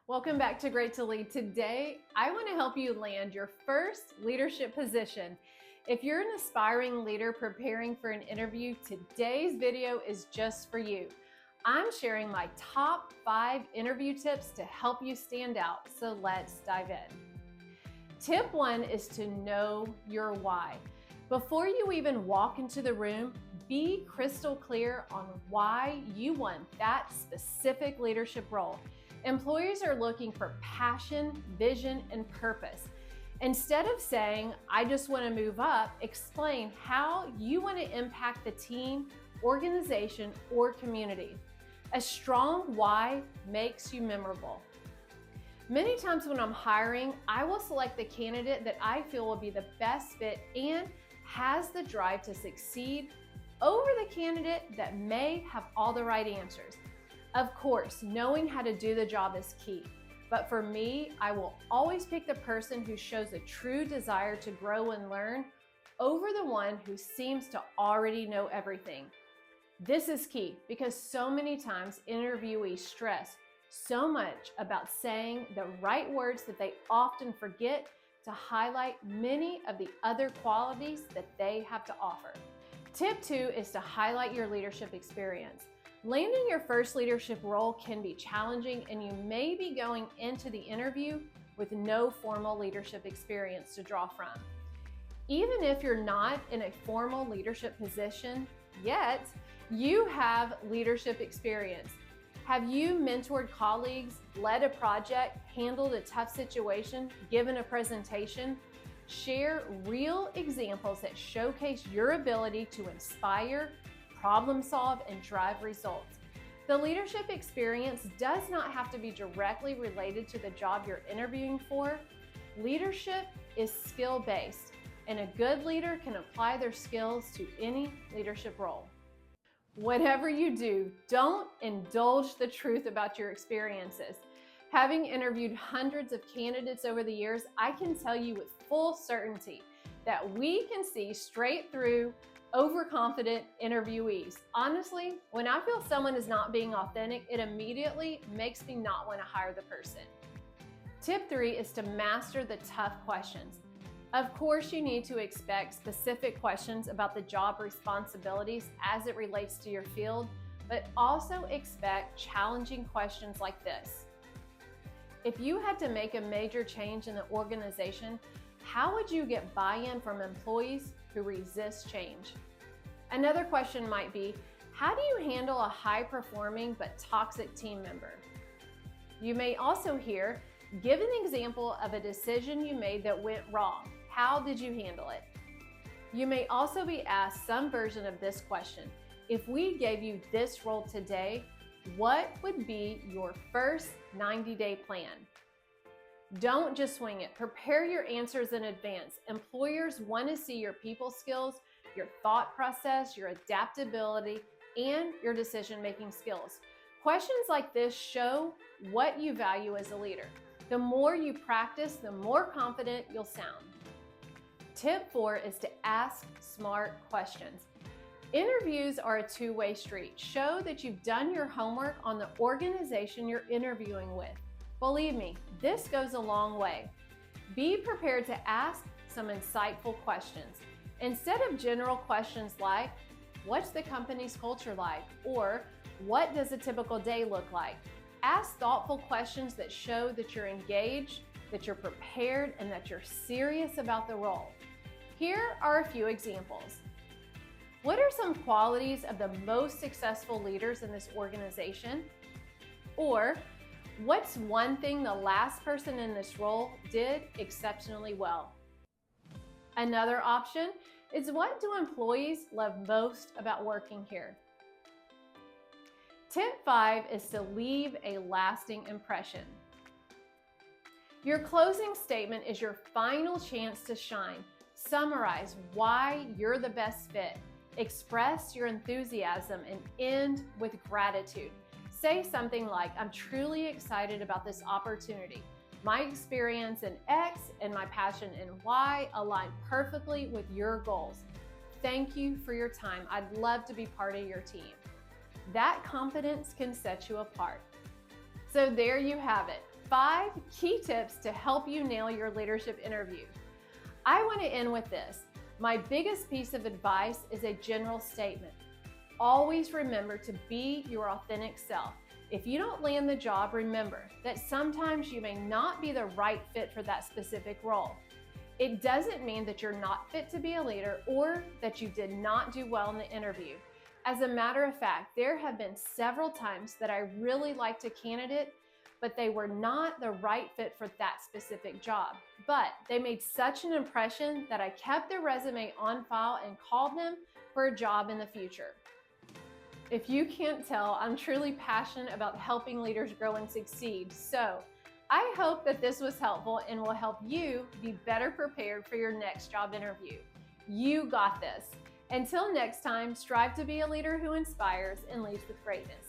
Welcome back to Great to Lead. Today, I want to help you land your first leadership position. If you're an aspiring leader preparing for an interview, today's video is just for you. I'm sharing my top 5 interview tips to help you stand out, so let's dive in. Tip 1 is to know your why. Before you even walk into the room, be crystal clear on why you want that specific leadership role. Employers are looking for passion, vision, and purpose. Instead of saying, I just want to move up, explain how you want to impact the team, organization, or community. A strong why makes you memorable. Many times when I'm hiring, I will select the candidate that I feel will be the best fit and has the drive to succeed over the candidate that may have all the right answers. Of course, knowing how to do the job is key, but for me, I will always pick the person who shows a true desire to grow and learn over the one who seems to already know everything. This is key because so many times interviewees stress so much about saying the right words that they often forget to highlight many of the other qualities that they have to offer. Tip 2 is to highlight your leadership experience. Landing your first leadership role can be challenging, and you may be going into the interview with no formal leadership experience to draw from. Even if you're not in a formal leadership position yet, you have leadership experience. Have you mentored colleagues, led a project, handled a tough situation, given a presentation? Share real examples that showcase your ability to inspire, problem solve, and drive results. The leadership experience does not have to be directly related to the job you're interviewing for. Leadership is skill-based, and a good leader can apply their skills to any leadership role. Whatever you do, don't indulge the truth about your experiences. Having interviewed hundreds of candidates over the years, I can tell you with full certainty that we can see straight through overconfident interviewees. Honestly, when I feel someone is not being authentic, it immediately makes me not want to hire the person. Tip 3 is to master the tough questions. Of course, you need to expect specific questions about the job responsibilities as it relates to your field, but also expect challenging questions like this. If you had to make a major change in the organization, how would you get buy-in from employees who resist change? Another question might be, how do you handle a high-performing but toxic team member? You may also hear, give an example of a decision you made that went wrong. How did you handle it? You may also be asked some version of this question. If we gave you this role today, what would be your first 90-day plan? Don't just swing it. Prepare your answers in advance. Employers want to see your people skills, your thought process, your adaptability, and your decision-making skills. Questions like this show what you value as a leader. The more you practice, the more confident you'll sound. Tip 4 is to ask smart questions. Interviews are a two-way street. Show that you've done your homework on the organization you're interviewing with. Believe me, this goes a long way. Be prepared to ask some insightful questions. Instead of general questions like, what's the company's culture like? Or what does a typical day look like? Ask thoughtful questions that show that you're engaged, that you're prepared, and that you're serious about the role. Here are a few examples. What are some qualities of the most successful leaders in this organization? Or, what's one thing the last person in this role did exceptionally well? Another option is, what do employees love most about working here? Tip 5 is to leave a lasting impression. Your closing statement is your final chance to shine. Summarize why you're the best fit. Express your enthusiasm and end with gratitude. Say something like, I'm truly excited about this opportunity. My experience in X and my passion in Y align perfectly with your goals. Thank you for your time. I'd love to be part of your team. That confidence can set you apart. So there you have it. 5 key tips to help you nail your leadership interview. I want to end with this. My biggest piece of advice is a general statement. Always remember to be your authentic self. If you don't land the job, remember that sometimes you may not be the right fit for that specific role. It doesn't mean that you're not fit to be a leader or that you did not do well in the interview. As a matter of fact, there have been several times that I really liked a candidate, but they were not the right fit for that specific job. But they made such an impression that I kept their resume on file and called them for a job in the future. If you can't tell, I'm truly passionate about helping leaders grow and succeed. So I hope that this was helpful and will help you be better prepared for your next job interview. You got this. Until next time, strive to be a leader who inspires and leads with greatness.